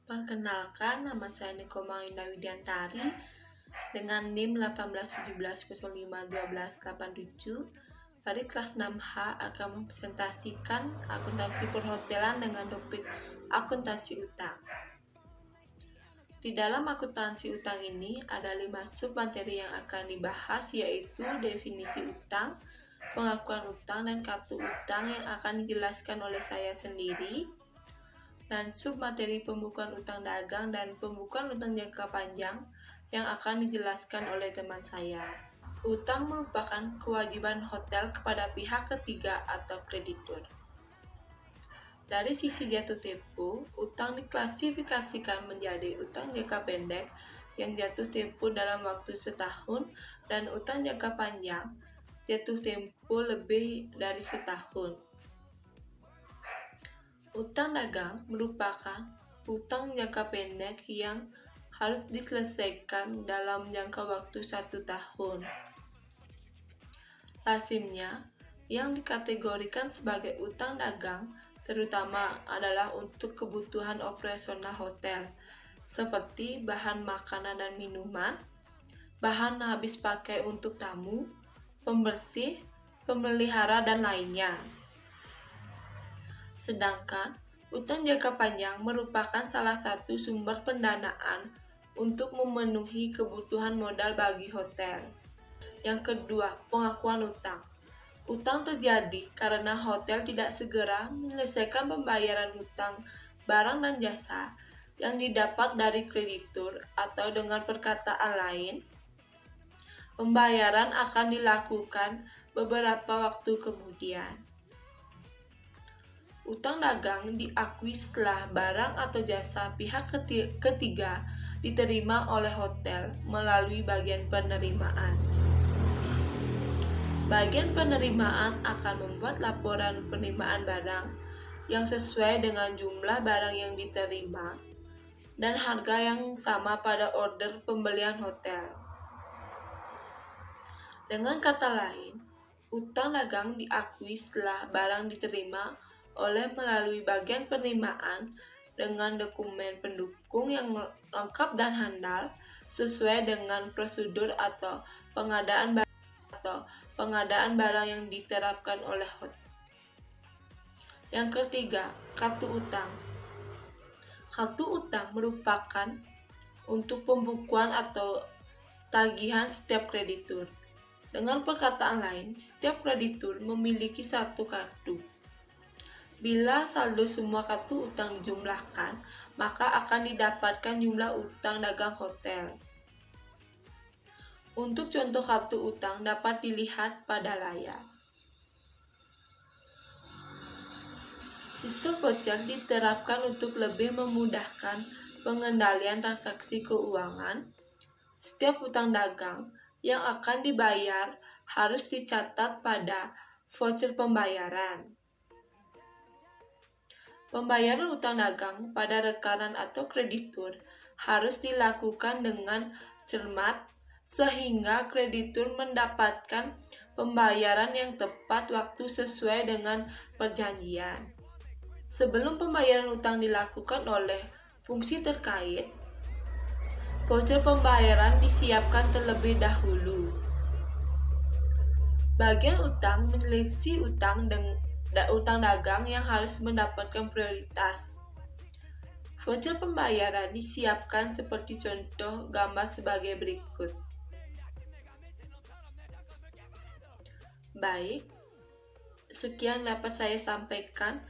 Perkenalkan, nama saya Niko Maina Widiantari dengan NIM 1817051287. Pada kelas 6H akan mempresentasikan akuntansi perhotelan dengan topik akuntansi utang. Di dalam akuntansi utang ini ada 5 sub materi yang akan dibahas, yaitu definisi utang, pengakuan utang, dan kartu utang yang akan dijelaskan oleh saya sendiri, dan sub materi pembukuan utang dagang dan pembukuan utang jangka panjang yang akan dijelaskan oleh teman saya. Utang merupakan kewajiban hotel kepada pihak ketiga atau kreditur. Dari sisi jatuh tempo, utang diklasifikasikan menjadi utang jangka pendek yang jatuh tempo dalam waktu setahun dan utang jangka panjang jatuh tempo lebih dari setahun. Utang dagang merupakan utang jangka pendek yang harus diselesaikan dalam jangka waktu 1 tahun. Lazimnya, yang dikategorikan sebagai utang dagang terutama adalah untuk kebutuhan operasional hotel, seperti bahan makanan dan minuman, bahan habis pakai untuk tamu, pembersih, pemelihara, dan lainnya. Sedangkan utang jangka panjang merupakan salah satu sumber pendanaan untuk memenuhi kebutuhan modal bagi hotel. Yang kedua, pengakuan utang. Utang terjadi karena hotel tidak segera menyelesaikan pembayaran utang barang dan jasa yang didapat dari kreditur, atau dengan perkataan lain, pembayaran akan dilakukan beberapa waktu kemudian. Utang dagang diakui setelah barang atau jasa pihak ketiga diterima oleh hotel melalui bagian penerimaan. Bagian penerimaan akan membuat laporan penerimaan barang yang sesuai dengan jumlah barang yang diterima dan harga yang sama pada order pembelian hotel. Dengan kata lain, utang dagang diakui setelah barang diterima oleh melalui bagian penerimaan dengan dokumen pendukung yang lengkap dan handal sesuai dengan prosedur atau pengadaan barang yang diterapkan oleh hotel. Yang ketiga, kartu utang. Kartu utang merupakan untuk pembukuan atau tagihan setiap kreditur. Dengan perkataan lain, setiap kreditur memiliki satu kartu. Bila saldo semua kartu utang dijumlahkan, maka akan didapatkan jumlah utang dagang hotel. Untuk contoh kartu utang dapat dilihat pada layar. Sistem voucher diterapkan untuk lebih memudahkan pengendalian transaksi keuangan. Setiap utang dagang yang akan dibayar harus dicatat pada voucher pembayaran. Pembayaran utang dagang pada rekanan atau kreditur harus dilakukan dengan cermat sehingga kreditur mendapatkan pembayaran yang tepat waktu sesuai dengan perjanjian. Sebelum pembayaran utang dilakukan oleh fungsi terkait, voucher pembayaran disiapkan terlebih dahulu. Bagian utang menyeleksi utang dagang yang harus mendapatkan prioritas. Voucher pembayaran disiapkan seperti contoh gambar sebagai berikut. Baik, sekian dapat saya sampaikan.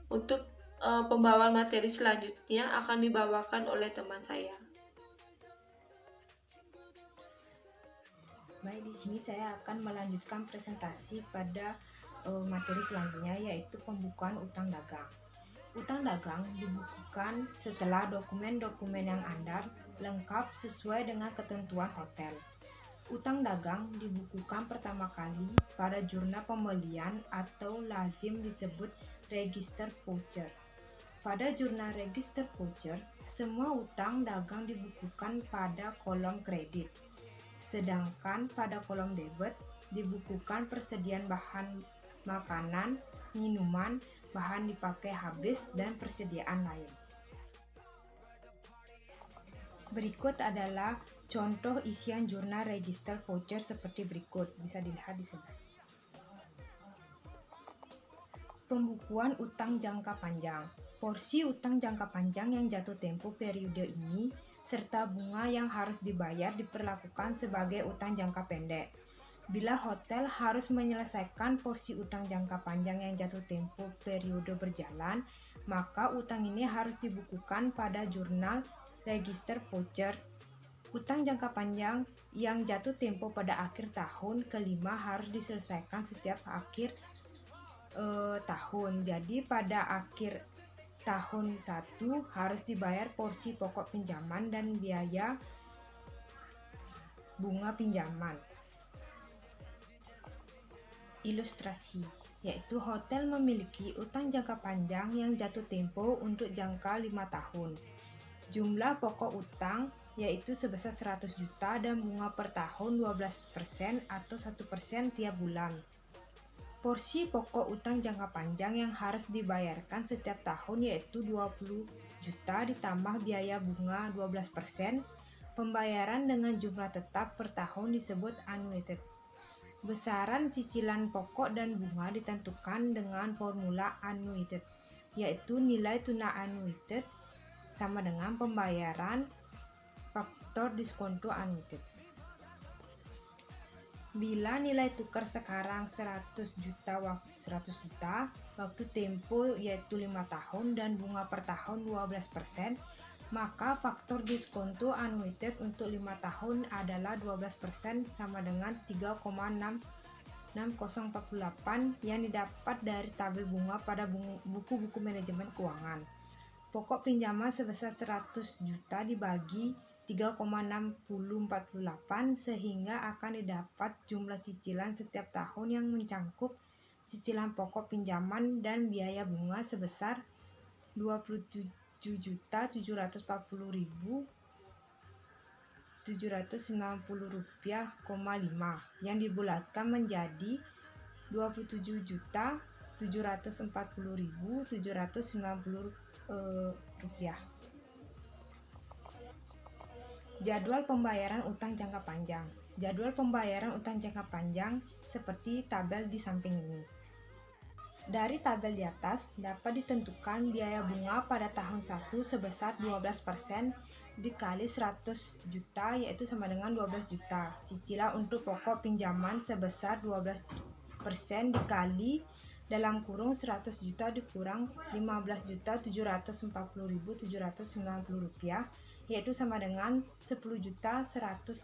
Untuk pembawaan materi selanjutnya akan dibawakan oleh teman saya. Baik, di sini saya akan melanjutkan presentasi pada materi selanjutnya, yaitu pembukuan utang dagang. Utang dagang dibukukan setelah dokumen-dokumen yang andal lengkap sesuai dengan ketentuan hotel. Utang dagang dibukukan pertama kali pada jurnal pembelian atau lazim disebut register voucher. Pada jurnal register voucher, semua utang dagang dibukukan pada kolom kredit. Sedangkan pada kolom debit dibukukan persediaan bahan makanan, minuman, bahan dipakai habis, dan persediaan lain. Berikut adalah contoh isian jurnal register voucher seperti berikut, bisa dilihat di sini. Pembukuan utang jangka panjang. Porsi utang jangka panjang yang jatuh tempo periode ini serta bunga yang harus dibayar diperlakukan sebagai utang jangka pendek. Bila hotel harus menyelesaikan porsi utang jangka panjang yang jatuh tempo periode berjalan, maka utang ini harus dibukukan pada jurnal register voucher. Utang jangka panjang yang jatuh tempo pada akhir tahun kelima harus diselesaikan setiap akhir tahun. Jadi pada akhir tahun 1 harus dibayar porsi pokok pinjaman dan biaya bunga pinjaman. Ilustrasi, yaitu hotel memiliki utang jangka panjang yang jatuh tempo untuk jangka 5 tahun. Jumlah pokok utang yaitu sebesar 100 juta dan bunga per tahun 12% atau 1% tiap bulan. Porsi pokok utang jangka panjang yang harus dibayarkan setiap tahun yaitu 20 juta ditambah biaya bunga 12%. Pembayaran dengan jumlah tetap per tahun disebut annuited. Besaran cicilan pokok dan bunga ditentukan dengan formula annuited, yaitu nilai tuna annuited sama dengan pembayaran faktor diskonto annuited. Bila nilai tukar sekarang 100 juta, waktu tempo yaitu 5 tahun dan bunga per tahun 12%, maka faktor diskonto annuited untuk 5 tahun adalah 12% sama dengan 3,6048 yang didapat dari tabel bunga pada buku-buku manajemen keuangan. Pokok pinjaman sebesar 100 juta dibagi 3,6048 sehingga akan didapat jumlah cicilan setiap tahun yang mencangkup cicilan pokok pinjaman dan biaya bunga sebesar 27.740.790 rupiah, yang dibulatkan menjadi 27.740.790 rupiah. Jadwal pembayaran utang jangka panjang. Jadwal pembayaran utang jangka panjang seperti tabel di samping ini. Dari tabel di atas dapat ditentukan biaya bunga pada tahun 1 sebesar 12% dikali 100 juta yaitu sama dengan 12 juta. Cicilan untuk pokok pinjaman sebesar 12% dikali dalam kurung 100 juta dikurang 15.740.790 rupiah yaitu sama dengan 10.111.105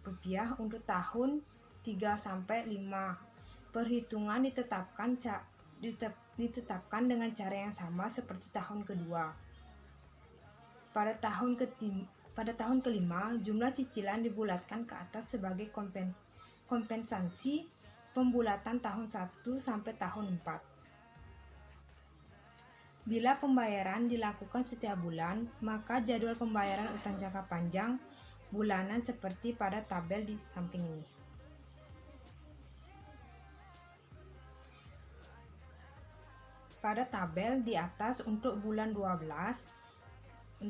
rupiah untuk tahun 3-5. Perhitungan ditetapkan dengan cara yang sama seperti tahun kedua. Pada tahun kelima, jumlah cicilan dibulatkan ke atas sebagai kompensasi pembulatan tahun 1 sampai tahun 4. Bila pembayaran dilakukan setiap bulan, maka jadwal pembayaran utang jangka panjang bulanan seperti pada tabel di samping ini. Pada tabel di atas untuk bulan 12,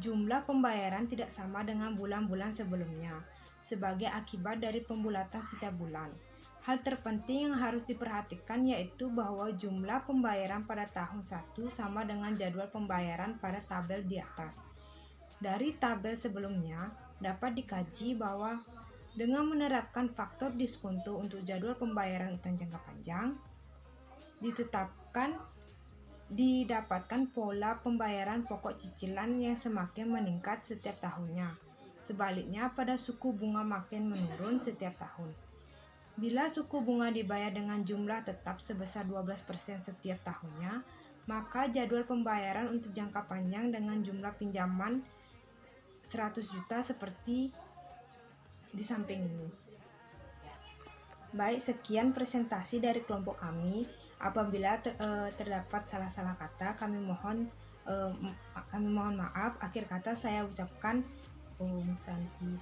jumlah pembayaran tidak sama dengan bulan-bulan sebelumnya sebagai akibat dari pembulatan setiap bulan. Hal terpenting yang harus diperhatikan yaitu bahwa jumlah pembayaran pada tahun 1 sama dengan jadwal pembayaran pada tabel di atas. Dari tabel sebelumnya dapat dikaji bahwa dengan menerapkan faktor diskonto untuk jadwal pembayaran utang jangka panjang, didapatkan pola pembayaran pokok cicilan yang semakin meningkat setiap tahunnya. Sebaliknya, pada suku bunga makin menurun setiap tahun. Bila suku bunga dibayar dengan jumlah tetap sebesar 12% setiap tahunnya, maka jadwal pembayaran untuk jangka panjang dengan jumlah pinjaman 100 juta seperti di samping ini. Baik, sekian presentasi dari kelompok kami. Apabila terdapat salah-salah kata, kami mohon maaf. Akhir kata saya ucapkan Om Santi.